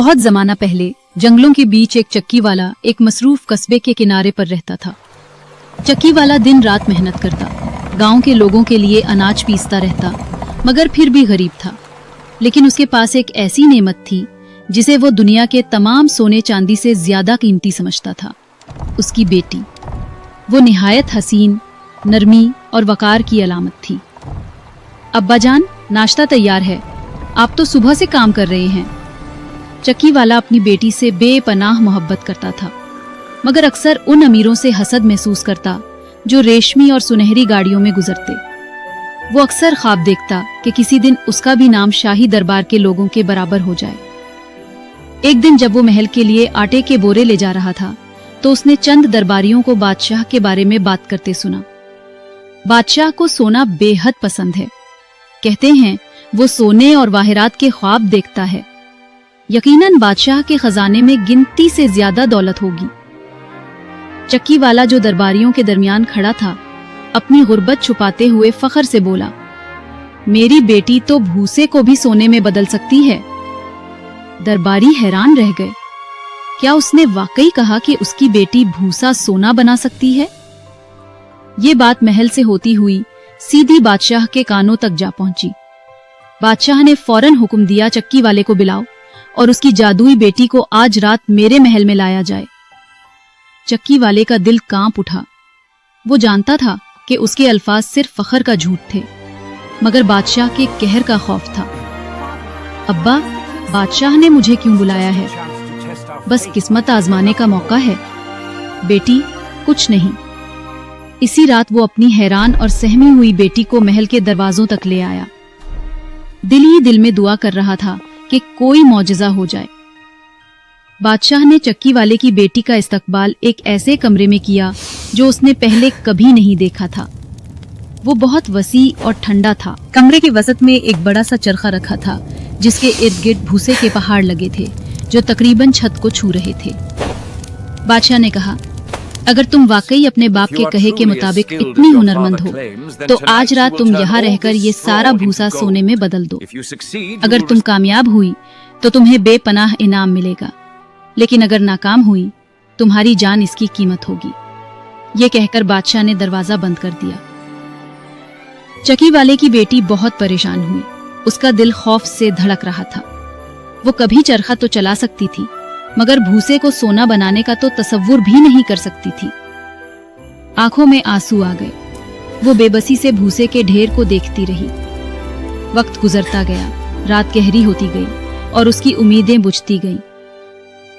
बहुत जमाना पहले जंगलों के बीच एक चक्की वाला एक मसरूफ कस्बे के किनारे पर रहता था। चक्की वाला दिन रात मेहनत करता, गांव के लोगों के लिए अनाज पीसता रहता, मगर फिर भी गरीब था। लेकिन उसके पास एक ऐसी नेमत थी जिसे वो दुनिया के तमाम सोने चांदी से ज्यादा कीमती समझता था, उसकी बेटी। वो निहायत हसीन, नरमी और वकार की अलामत थी। अब्बा जान, नाश्ता तैयार है, आप तो सुबह से काम कर रहे हैं। चक्की वाला अपनी बेटी से बेपनाह मोहब्बत करता था, मगर अक्सर उन अमीरों से हसद महसूस करता जो रेशमी और सुनहरी गाड़ियों में गुजरते। वो अक्सर ख्वाब देखता कि किसी दिन उसका भी नाम शाही दरबार के लोगों के बराबर हो जाए। एक दिन जब वो महल के लिए आटे के बोरे ले जा रहा था तो उसने चंद दरबारियों को बादशाह के बारे में बात करते सुना। बादशाह को सोना बेहद पसंद है, कहते हैं वो सोने और वाहिरात के ख्वाब देखता है। यकीनन बादशाह के खजाने में गिनती से ज्यादा दौलत होगी। चक्की वाला जो दरबारियों के दरमियान खड़ा था, अपनी गुर्बत छुपाते हुए फख्र से बोला, मेरी बेटी तो भूसे को भी सोने में बदल सकती है। दरबारी हैरान रह गए। क्या उसने वाकई कहा कि उसकी बेटी भूसा सोना बना सकती है? ये बात महल से होती हुई सीधी बादशाह के कानों तक जा पहुंची। बादशाह ने फौरन हुक्म दिया, चक्की वाले को बुलाओ और उसकी जादुई बेटी को आज रात मेरे महल में लाया जाए। चक्की वाले का दिल कांप उठा। वो जानता था कि उसके अल्फाज सिर्फ फख्र का झूठ थे, मगर बादशाह के कहर का खौफ था। अब्बा, बादशाह ने मुझे क्यों बुलाया है? बस किस्मत आजमाने का मौका है। बेटी, कुछ नहीं। इसी रात वो अपनी हैरान और सहमी हुई बेटी को महल के दरवाजों तक ले आया। दिल ही दिल में दुआ कर रहा था कि कोई मौजज़ा हो जाए। बादशाह ने चक्की वाले की बेटी का इस्तकबाल एक ऐसे कमरे में किया जो उसने पहले कभी नहीं देखा था। वो बहुत वसी और ठंडा था। कमरे के वसत में एक बड़ा सा चरखा रखा था जिसके इर्द गिर्द भूसे के पहाड़ लगे थे जो तकरीबन छत को छू रहे थे। बादशाह ने कहा, अगर तुम वाकई अपने बाप के कहे के मुताबिक इतनी हुनरमंद हो तो आज रात तुम यहाँ रहकर ये सारा भूसा सोने में बदल दो। अगर तुम कामयाब हुई तो तुम्हें बेपनाह इनाम मिलेगा, लेकिन अगर नाकाम हुई तुम्हारी जान इसकी कीमत होगी। ये कहकर बादशाह ने दरवाजा बंद कर दिया। चक्की वाले की बेटी बहुत परेशान हुई। उसका दिल खौफ से धड़क रहा था। वो कभी चरखा तो चला सकती थी, मगर भूसे को सोना बनाने का तो तसव्वुर भी नहीं कर सकती थी। आंखों में आंसू आ गए। वो बेबसी से भूसे के ढेर को देखती रही। वक्त गुजरता गया, रात गहरी होती गई और उसकी उम्मीदें बुझती गईं।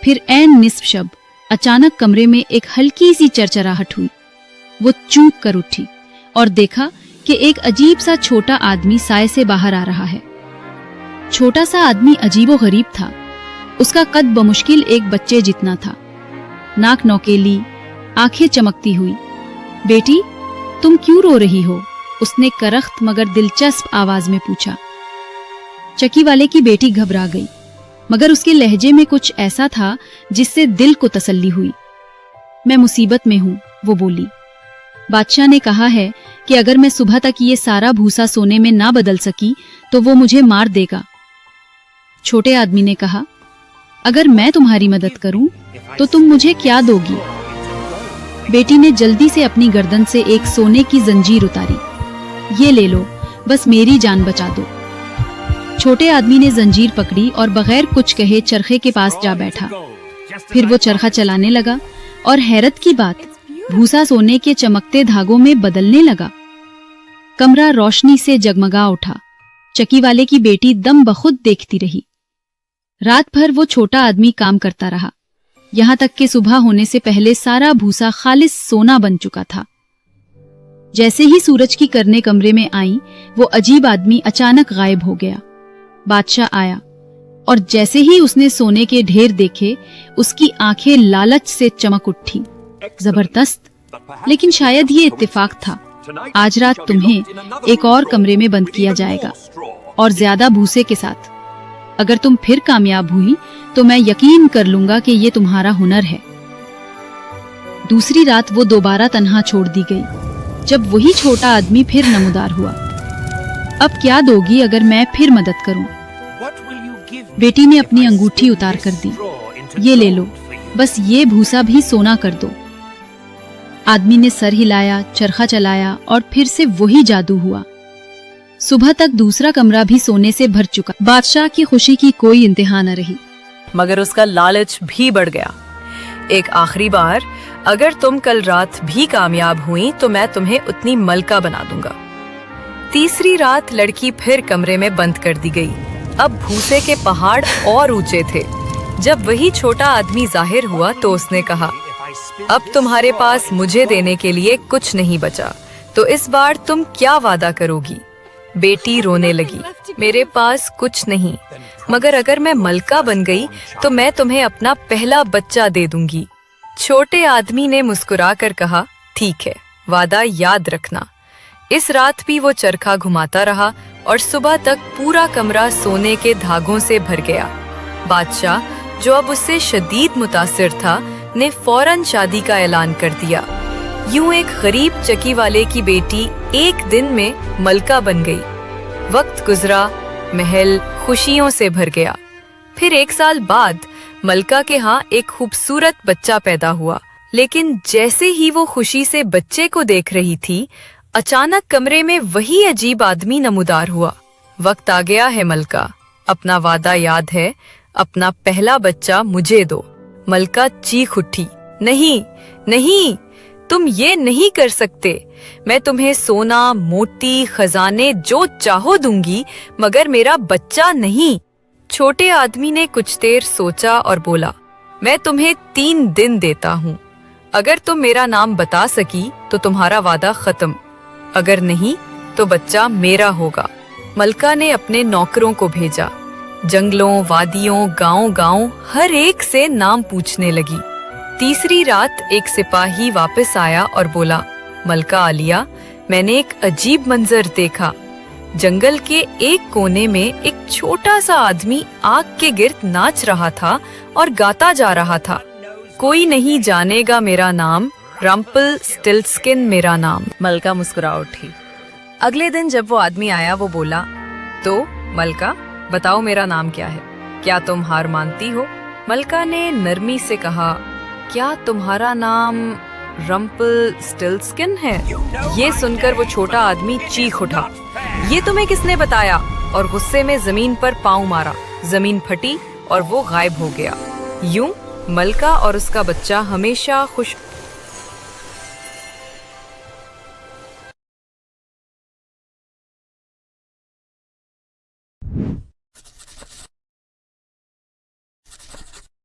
फिर ऐन निस्फ शब अचानक कमरे में एक हल्की सी चरचराहट हुई। वो चूक कर उठी और देखा कि एक अजीब सा छोटा आदमी साए से बाहर आ रहा है। छोटा सा आदमी अजीबो गरीब था। उसका कद बमुश्किल एक बच्चे जितना था। नाक नौकेली, आंखें चमकती हुई। बेटी, तुम क्यों रो रही हो? उसने करख्त मगर दिलचस्प आवाज में पूछा। चक्की वाले की बेटी घबरा गई, मगर उसके लहजे में कुछ ऐसा था जिससे दिल को तसल्ली हुई। मैं मुसीबत में हूं, वो बोली। बादशाह ने कहा है कि अगर मैं सुबह तक ये सारा भूसा सोने में ना बदल सकी तो वो मुझे मार देगा। छोटे आदमी ने कहा, अगर मैं तुम्हारी मदद करूं तो तुम मुझे क्या दोगी? बेटी ने जल्दी से अपनी गर्दन से एक सोने की जंजीर उतारी। ये ले लो, बस मेरी जान बचा दो। छोटे आदमी ने जंजीर पकड़ी और बगैर कुछ कहे चरखे के पास जा बैठा। फिर वो चरखा चलाने लगा और हैरत की बात, भूसा सोने के चमकते धागों में बदलने लगा। कमरा रोशनी से जगमगा उठा। चक्की वाले की बेटी दम बखुद देखती रही। रात भर वो छोटा आदमी काम करता रहा, यहां तक कि सुबह होने से पहले सारा भूसा खालिस सोना बन चुका था। जैसे ही सूरज की किरणें कमरे में आई, वो अजीब आदमी अचानक गायब हो गया। बादशाह आया और जैसे ही उसने सोने के ढेर देखे, उसकी आंखें लालच से चमक उठी। जबरदस्त, लेकिन शायद ये इत्तेफाक था। आज रात तुम्हें एक और कमरे में बंद किया जाएगा और ज्यादा भूसे के साथ। अगर तुम फिर कामयाब हुई तो मैं यकीन कर लूंगा कि ये तुम्हारा हुनर है। दूसरी रात वो दोबारा तन्हा छोड़ दी गई, जब वही छोटा आदमी फिर नमूदार हुआ। अब क्या दोगी अगर मैं फिर मदद करूं? बेटी ने अपनी अंगूठी उतार कर दी। ये ले लो, बस ये भूसा भी सोना कर दो। आदमी ने सर हिलाया, चरखा चलाया और फिर से वही जादू हुआ। सुबह तक दूसरा कमरा भी सोने से भर चुका। बादशाह की खुशी की कोई इंतहा न रही। मगर उसका लालच भी बढ़ गया। एक आखिरी बार, अगर तुम कल रात भी कामयाब हुई तो मैं तुम्हें उतनी मलका बना दूंगा। तीसरी रात लड़की फिर कमरे में बंद कर दी गई। अब भूसे के पहाड़ और ऊंचे थे। जब वही छोटा आदमी जाहिर हुआ तो उसने कहा, अब तुम्हारे पास मुझे देने के लिए कुछ नहीं बचा, तो इस बार तुम क्या वादा करोगी? बेटी रोने लगी, मेरे पास कुछ नहीं, मगर अगर मैं मलका बन गई तो मैं तुम्हें अपना पहला बच्चा दे दूंगी। छोटे आदमी ने मुस्कुराकर कहा, ठीक है, वादा याद रखना। इस रात भी वो चरखा घुमाता रहा और सुबह तक पूरा कमरा सोने के धागों से भर गया। बादशाह, जो अब उससे शदीद मुतासिर था, ने फौरन शादी का ऐलान कर दिया। यूं एक गरीब चक्की वाले की बेटी एक दिन में मलका बन गई। वक्त गुजरा, महल खुशियों से भर गया। फिर एक साल बाद मलका के यहाँ एक खूबसूरत बच्चा पैदा हुआ। लेकिन जैसे ही वो खुशी से बच्चे को देख रही थी, अचानक कमरे में वही अजीब आदमी नमूदार हुआ। वक्त आ गया है मलका, अपना वादा याद है, अपना पहला बच्चा मुझे दो। मलका चीख उठी, नहीं नहीं, तुम ये नहीं कर सकते। मैं तुम्हें सोना, मोती, खजाने जो चाहो दूंगी, मगर मेरा बच्चा नहीं। छोटे आदमी ने कुछ देर सोचा और बोला, मैं तुम्हें 3 दिन देता हूँ। अगर तुम मेरा नाम बता सकी तो तुम्हारा वादा खत्म, अगर नहीं तो बच्चा मेरा होगा। मलका ने अपने नौकरों को भेजा। जंगलों, वादियों, गांव-गांव हर एक से नाम पूछने लगी। तीसरी रात एक सिपाही वापस आया और बोला, मलका आलिया, मैंने एक अजीब मंजर देखा। जंगल के एक कोने में एक छोटा सा आदमी आग के गिर्द नाच रहा था और गाता जा रहा था, कोई नहीं जानेगा मेरा नाम, रम्पल स्टिल्स्किन मेरा नाम। मलका मुस्कुरा उठी। अगले दिन जब वो आदमी आया, वो बोला, तो मलका बताओ मेरा नाम क्या है, क्या तुम हार मानती हो? मलका ने नरमी से कहा, क्या तुम्हारा नाम रम्पल स्टिल्स्किन है? ये सुनकर वो छोटा आदमी चीख उठा, ये तुम्हें किसने बताया? और गुस्से में जमीन पर पांव मारा। जमीन फटी और वो गायब हो गया। यूं मलका और उसका बच्चा हमेशा खुश